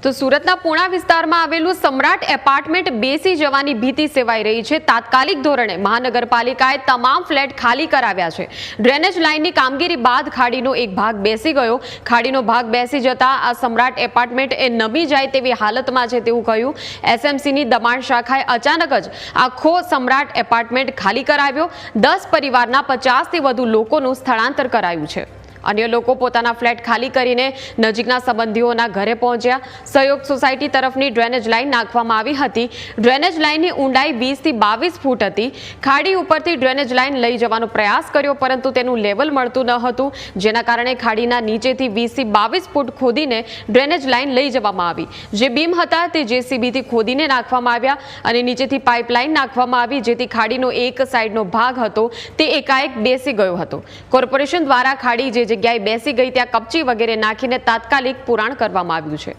તો સુરતના પૂણા વિસ્તારમાં આવેલું સમ્રાટ એપાર્ટમેન્ટ બેસી જવાની ભીતિ સેવાઈ રહી છે। તાત્કાલિક ધોરણે મહાનગરપાલિકાએ તમામ ફ્લેટ ખાલી કરાવ્યા છે। ડ્રેનેજ લાઇનની કામગીરી બાદ ખાડીનો એક ભાગ બેસી ગયો। ખાડીનો ભાગ બેસી જતા આ સમ્રાટ એપાર્ટમેન્ટ એ નમી જાય તેવી હાલતમાં છે તેવું કહ્યું। એસએમસીની દબાણ શાખાએ અચાનક જ આખો સમ્રાટ એપાર્ટમેન્ટ ખાલી કરાવ્યો। 10 પરિવારના 50થી વધુ લોકોનું સ્થળાંતર કરાયું છે। अन्य लोग पोताना फ्लेट खाली करीने नजीकना संबंधीओना घरे पहोंच्या। सहयोग सोसायटी तरफनी ड्रेनेज लाइन नाखवामां आवी हती। ड्रेनेज लाइननी ऊंडाई 20 થી 22 फूट हती। खाड़ी उपरथी ड्रेनेज लाइन लई जवानो प्रयास कर्यो परंतु तेनुं लेवल मळतुं न हतुं, जेना कारणे खाड़ीना नीचेथी 20 થી 22 फूट खोदीने ड्रेनेज लाइन लई जवामां आवी। जे बीम हता ते जेसीबीथी खोदीने नाखवामां આવ્યા અને નીચેથી પાઇપલાઇન નાખવામાં આવી, જેથી ખાડીનો એક સાઈડનો ભાગ હતો તે એકાએક બેસી ગયો હતો। કોર્પોરેશન દ્વારા ખાડી જે જગ્યાએ બેસી ગઈ ત્યાં કપચી વગેરે નાખીને તાત્કાલિક પુરાણ કરવામાં આવ્યું છે।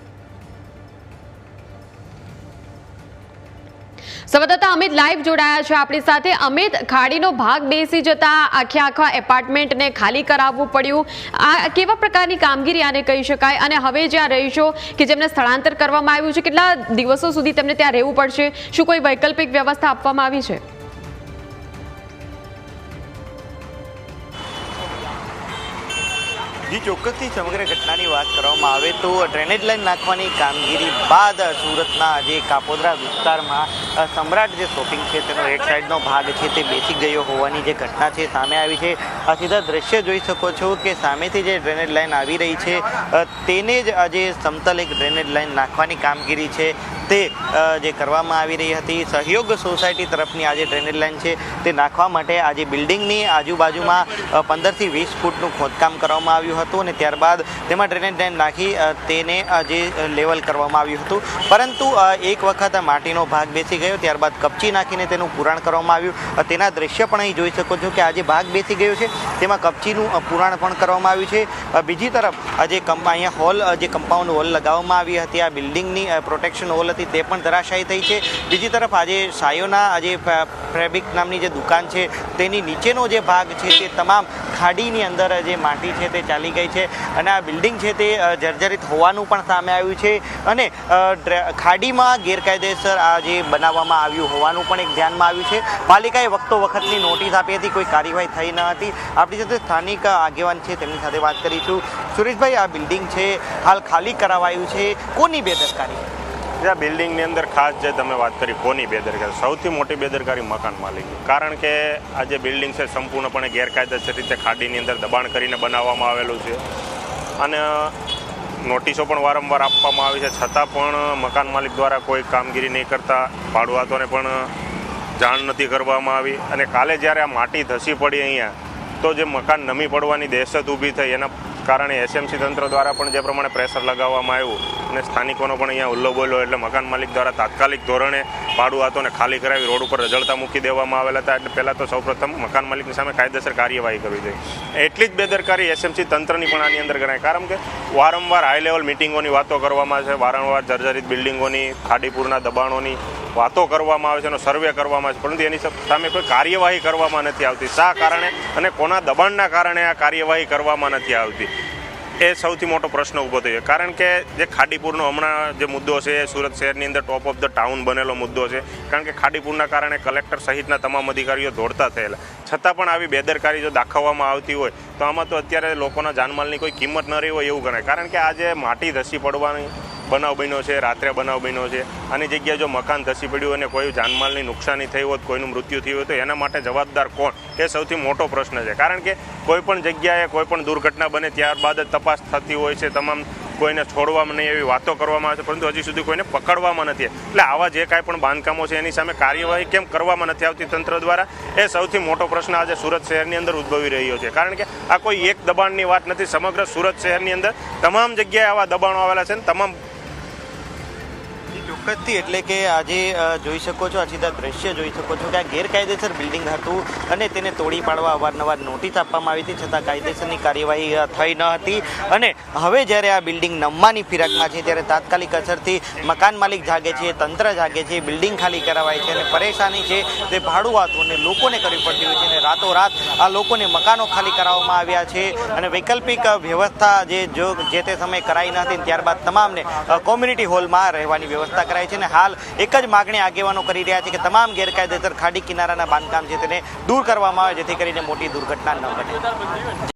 સંવાદદાતા અમિત લાઈવ જોડાયા છે આપણી સાથે। અમિત, ખાડીનો ભાગ બેસી જતા આખા એપાર્ટમેન્ટને ખાલી કરાવવું પડ્યું, આ કેવા પ્રકારની કામગીરી આને કહી શકાય? અને હવે જ્યાં રહીશો કે જેમને સ્થળાંતર કરવામાં આવ્યું છે, કેટલા દિવસો સુધી તેમને ત્યાં રહેવું પડશે? શું કોઈ વૈકલ્પિક વ્યવસ્થા આપવામાં આવી છે? जी ચોક્કસથી સમગ્ર ઘટનાની વાત કરવામાં આવે તો ડ્રેનેજ લાઇન નાખવાની કામગીરી બાદ સુરતના જે કાપોદ્રા વિસ્તારમાં સમ્રાટ જે શોપિંગ છે તેનો એક સાઈડનો ભાગ છે તે બેસી ગયો હોવાની જે ઘટના છે સામે આવી છે। આ સીધા દ્રશ્ય જોઈ શકો છો કે સામેથી જે ડ્રેનેજ લાઇન આવી રહી છે તેને જ આજે સમતલ એક ડ્રેનેજ લાઇન નાખવાની કામગીરી છે તે જે કરવામાં આવી રહી હતી। સહયોગ સોસાયટી તરફની આ જે ડ્રેનેજ લાઇન છે તે નાખવા માટે આજે બિલ્ડિંગની આજુબાજુમાં 15 થી 20 ફૂટનું ખોદકામ કરવામાં આવ્યું હતું અને ત્યારબાદ તેમાં ડ્રેનેજ લાઇન નાખી તેને જે લેવલ કરવામાં આવ્યું હતું, પરંતુ એક વખત માટીનો ભાગ બેસી ગયો, ત્યારબાદ કપચી નાખીને તેનું પુરાણ કરવામાં આવ્યું। તેના દ્રશ્ય પણ અહીં જોઈ શકો છો કે આ જે ભાગ બેસી ગયો છે તેમાં કપચીનું પુરાણ પણ કરવામાં આવ્યું છે। બીજી તરફ જે અહીંયા હોલ જે કમ્પાઉન્ડ વોલ લગાવવામાં આવી હતી, આ બિલ્ડિંગની પ્રોટેક્શન વોલ હતી તે પણ ધરાશાયી થઈ છે। બીજી તરફ આજે સાયોના આજે ફેબ્રિક નામની જે દુકાન છે તેની નીચેનો જે ભાગ છે તે તમામ ખાડીની અંદર જે માટી છે તે ચાલી ગઈ છે અને આ બિલ્ડિંગ છે તે જર્જરિત હોવાનું પણ સામે આવ્યું છે અને ખાડીમાં ગેરકાયદેસર આ જે બનાવવામાં આવ્યું હોવાનું પણ એક ધ્યાનમાં આવ્યું છે। પાલિકાએ વખતો વખતની નોટિસ આપી હતી, કોઈ કાર્યવાહી થઈ ન હતી। આપણી સાથે સ્થાનિક આગેવાન છે, તેમની સાથે વાત કરીશું। સુરેશભાઈ, આ બિલ્ડિંગ છે હાલ ખાલી કરાવાયું છે, કોની બેદરકારી? આ બિલ્ડિંગની અંદર ખાસ જે તમે વાત કરી કોની બેદરકારી, સૌથી મોટી બેદરકારી મકાન માલિકની, કારણ કે આ જે બિલ્ડિંગ છે સંપૂર્ણપણે ગેરકાયદેસર રીતે ખાડીની અંદર દબાણ કરીને બનાવવામાં આવેલું છે અને નોટિસો પણ વારંવાર આપવામાં આવી છે, છતાં પણ મકાન માલિક દ્વારા કોઈ કામગીરી નહીં કરતા, ભાડુઆતોને પણ જાણ નથી કરવામાં આવી। અને કાલે જ્યારે આ માટી ધસી પડી અહીંયા તો જે મકાન નમી પડવાની દહેશત ઊભી થઈ, એના કારણે એસએમસી તંત્ર દ્વારા પણ જે પ્રમાણે પ્રેશર લગાવવામાં આવ્યું અને સ્થાનિકોનો પણ અહીંયા ઉલ્લો બોલ્યો, એટલે મકાન માલિક દ્વારા તાત્કાલિક ધોરણે ભાડુઆતોને ખાલી કરાવી રોડ ઉપર રજળતા મૂકી દેવામાં આવેલા હતા। એટલે પહેલાં તો સૌપ્રથમ મકાન માલિકની સામે કાયદેસર કાર્યવાહી કરવી જોઈએ। એટલી જ બેદરકારી એસએમસી તંત્રની પણ આની અંદર ગણાય, કારણ કે વારંવાર હાઈ લેવલ મિટિંગોની વાતો કરવામાં આવે છે, વારંવાર જર્જરિત બિલ્ડિંગોની ખાડીપુરના દબાણોની વાતો કરવામાં આવે છે, એનો સર્વે કરવામાં આવે છે, પરંતુ એની સામે કોઈ કાર્યવાહી કરવામાં નથી આવતી। શા કારણે અને કોના દબાણના કારણે આ કાર્યવાહી કરવામાં નથી આવતી, એ સૌથી મોટો પ્રશ્ન ઊભો થયો। કારણ કે જે ખાડીપુરનો હમણાં જે મુદ્દો છે એ સુરત શહેરની અંદર ટોપ ઓફ ધ ટાઉન બનેલો મુદ્દો છે, કારણ કે ખાડીપુરના કારણે કલેક્ટર સહિતના તમામ અધિકારીઓ દોડતા થયેલા, છતાં પણ આવી બેદરકારી જો દાખવવામાં આવતી હોય તો આમાં તો અત્યારે લોકોના જાનમાલની કોઈ કિંમત ન રહી હોય એવું ગણાય। કારણ કે આ જે માટી ધસી પડવાની બનાવ બન્યો છે, રાત્રે બનાવ બન્યો છે, આની જગ્યાએ જો મકાન ધસી પડ્યું અને કોઈ જાનમાલની નુકસાની થઈ હોત, કોઈનું મૃત્યુ થયું હોય તો એના માટે જવાબદાર કોણ, એ સૌથી મોટો પ્રશ્ન છે। કારણ કે કોઈ પણ જગ્યાએ કોઈ પણ દુર્ઘટના બને ત્યારબાદ જ તપાસ થતી હોય છે, તમામ કોઈને છોડવામાં નહીં એવી વાતો કરવામાં આવે છે, પરંતુ હજી સુધી કોઈને પકડવામાં નથી। એટલે આવા જે કાંઈ પણ બાંધકામો છે એની સામે કાર્યવાહી કેમ કરવામાં નથી આવતી તંત્ર દ્વારા, એ સૌથી મોટો પ્રશ્ન આજે સુરત શહેરની અંદર ઉદ્ભવી રહ્યો છે। કારણ કે આ કોઈ એક દબાણની વાત નથી, સમગ્ર સુરત શહેરની અંદર તમામ જગ્યાએ આવા દબાણો આવેલા છે ને તમામ ચોક્કસથી એટલે કે આજે જોઈ શકો છો, આ સીધા દ્રશ્ય જોઈ શકો છો કે આ ગેરકાયદેસર બિલ્ડિંગ હતું અને તેને તોડી પાડવા અવારનવાર નોટિસ આપવામાં આવી હતી, છતાં કાયદેસરની કાર્યવાહી થઈ ન હતી. અને હવે જ્યારે આ બિલ્ડિંગ નમવાની ફિરાકમાં છે ત્યારે તાત્કાલિક અસરથી મકાન માલિક જાગે છે, તંત્ર જાગે છે, બિલ્ડિંગ ખાલી કરાવાય છે અને પરેશાની છે તે ભાડુઆતોને લોકોને કરવી પડતી હોય છે અને રાતોરાત આ લોકોને મકાનો ખાલી કરાવવામાં આવ્યા છે અને વૈકલ્પિક વ્યવસ્થા જે તે સમયે કરાઈ ન હતી. ત્યારબાદ તમામને કોમ્યુનિટી હોલમાં રહેવાની વ્યવસ્થા કરાઈ છે અને હાલ એક જ માગણી આગેવાનો કરી રહ્યા છે કે તમામ ગેરકાયદેસર ખાડી કિનારાના બાંધકામ છે તેને દૂર કરવામાં આવે જેથી કરીને મોટી દુર્ઘટના ન બને.